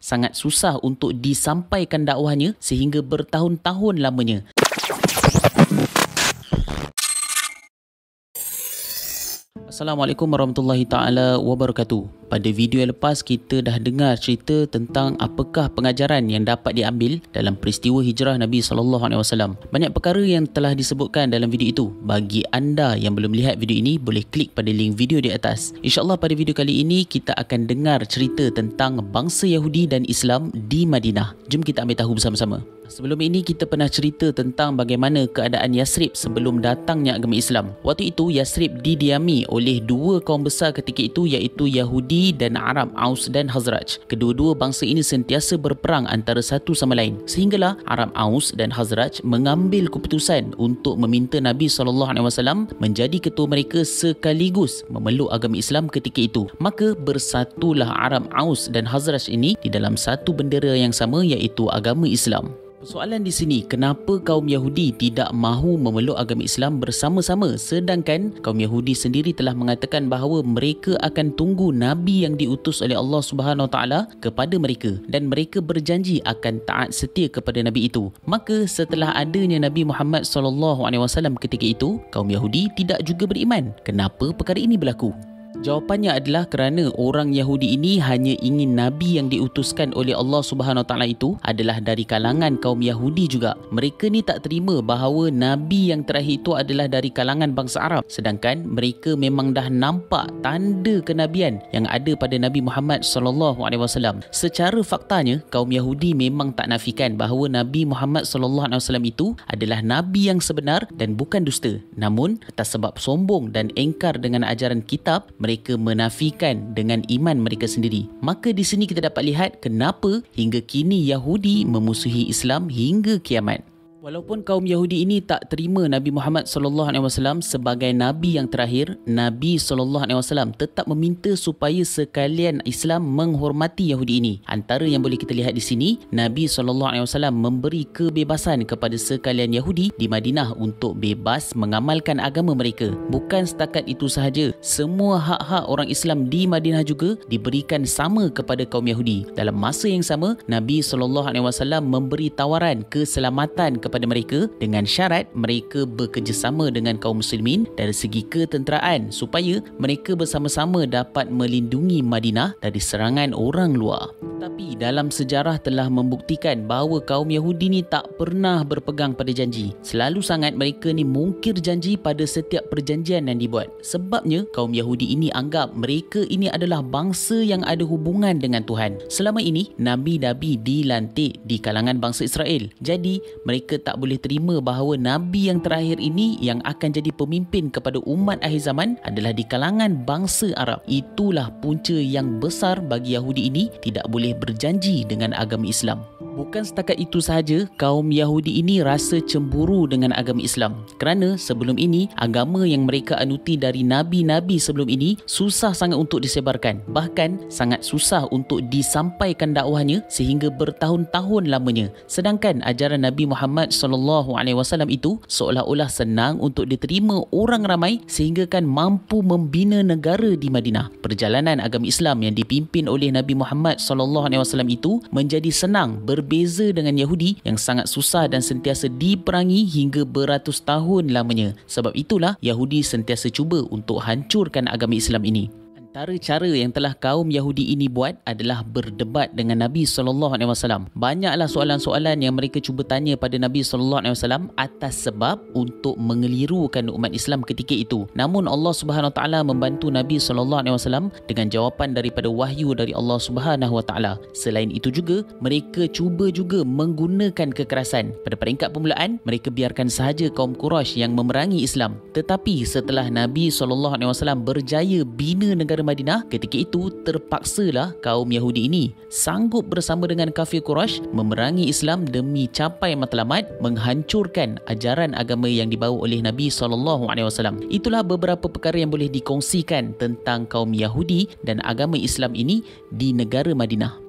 sangat susah untuk disampaikan dakwahnya sehingga bertahun-tahun lamanya. Assalamualaikum warahmatullahi ta'ala wabarakatuh. Pada video yang lepas kita dah dengar cerita tentang apakah pengajaran yang dapat diambil dalam peristiwa hijrah Nabi SAW. Banyak perkara yang telah disebutkan dalam video itu. Bagi anda yang belum lihat video ini, boleh klik pada link video di atas. InsyaAllah pada video kali ini kita akan dengar cerita tentang bangsa Yahudi dan Islam di Madinah. Jom kita ambil tahu bersama-sama. Sebelum ini kita pernah cerita tentang bagaimana keadaan Yasrib sebelum datangnya agama Islam. Waktu itu Yasrib didiami oleh dua kaum besar ketika itu, iaitu Yahudi dan Arab, Aus dan Khazraj. Kedua-dua bangsa ini sentiasa berperang antara satu sama lain. Sehinggalah Arab, Aus dan Khazraj mengambil keputusan untuk meminta Nabi SAW menjadi ketua mereka sekaligus memeluk agama Islam ketika itu. Maka bersatulah Arab, Aus dan Khazraj ini di dalam satu bendera yang sama, iaitu agama Islam. Persoalan di sini, kenapa kaum Yahudi tidak mahu memeluk agama Islam bersama-sama, sedangkan kaum Yahudi sendiri telah mengatakan bahawa mereka akan tunggu Nabi yang diutus oleh Allah Subhanahu Wa Taala kepada mereka dan mereka berjanji akan taat setia kepada Nabi itu. Maka setelah adanya Nabi Muhammad SAW ketika itu, kaum Yahudi tidak juga beriman. Kenapa perkara ini berlaku? Jawapannya adalah kerana orang Yahudi ini hanya ingin Nabi yang diutuskan oleh Allah Subhanahu Wa Taala itu adalah dari kalangan kaum Yahudi juga. Mereka ni tak terima bahawa Nabi yang terakhir itu adalah dari kalangan bangsa Arab. Sedangkan mereka memang dah nampak tanda kenabian yang ada pada Nabi Muhammad SAW. Secara faktanya, kaum Yahudi memang tak nafikan bahawa Nabi Muhammad SAW itu adalah Nabi yang sebenar dan bukan dusta. Namun, atas sebab sombong dan engkar dengan ajaran kitab, mereka menafikan dengan iman mereka sendiri. Maka di sini kita dapat lihat kenapa hingga kini Yahudi memusuhi Islam hingga kiamat. Walaupun kaum Yahudi ini tak terima Nabi Muhammad SAW sebagai Nabi yang terakhir, Nabi SAW tetap meminta supaya sekalian Islam menghormati Yahudi ini. Antara yang boleh kita lihat di sini, Nabi SAW memberi kebebasan kepada sekalian Yahudi di Madinah untuk bebas mengamalkan agama mereka. Bukan setakat itu sahaja, semua hak-hak orang Islam di Madinah juga diberikan sama kepada kaum Yahudi. Dalam masa yang sama, Nabi SAW memberi tawaran keselamatan kepada mereka dengan syarat mereka bekerjasama dengan kaum muslimin dari segi ketenteraan supaya mereka bersama-sama dapat melindungi Madinah dari serangan orang luar. Tapi dalam sejarah telah membuktikan bahawa kaum Yahudi ni tak pernah berpegang pada janji. Selalu sangat mereka ni mungkir janji pada setiap perjanjian yang dibuat. Sebabnya kaum Yahudi ini anggap mereka ini adalah bangsa yang ada hubungan dengan Tuhan. Selama ini Nabi-Nabi dilantik di kalangan bangsa Israel. Jadi mereka tak boleh terima bahawa Nabi yang terakhir ini yang akan jadi pemimpin kepada umat akhir zaman adalah di kalangan bangsa Arab. Itulah punca yang besar bagi Yahudi ini tidak boleh berjanji dengan agama Islam. Bukan setakat itu sahaja, kaum Yahudi ini rasa cemburu dengan agama Islam kerana sebelum ini agama yang mereka anuti dari Nabi-Nabi sebelum ini susah sangat untuk disebarkan. Bahkan sangat susah untuk disampaikan dakwahnya sehingga bertahun-tahun lamanya. Sedangkan ajaran Nabi Muhammad SAW itu seolah-olah senang untuk diterima orang ramai sehingga kan mampu membina negara di Madinah. Perjalanan agama Islam yang dipimpin oleh Nabi Muhammad SAW itu menjadi senang, berbeza dengan Yahudi yang sangat susah dan sentiasa diperangi hingga beratus tahun lamanya. Sebab itulah Yahudi sentiasa cuba untuk hancurkan agama Islam ini. Antara cara yang telah kaum Yahudi ini buat adalah berdebat dengan Nabi SAW. Banyaklah soalan-soalan yang mereka cuba tanya pada Nabi SAW atas sebab untuk mengelirukan umat Islam ketika itu. Namun Allah Subhanahu Wa Taala membantu Nabi SAW dengan jawapan daripada wahyu dari Allah Subhanahu Wa Taala. Selain itu juga, mereka cuba juga menggunakan kekerasan. Pada peringkat permulaan, mereka biarkan sahaja kaum Quraisy yang memerangi Islam. Tetapi setelah Nabi SAW berjaya bina negara Madinah, ketika itu terpaksalah kaum Yahudi ini sanggup bersama dengan kafir Quraisy memerangi Islam demi capai matlamat menghancurkan ajaran agama yang dibawa oleh Nabi SAW. Itulah beberapa perkara yang boleh dikongsikan tentang kaum Yahudi dan agama Islam ini di negara Madinah.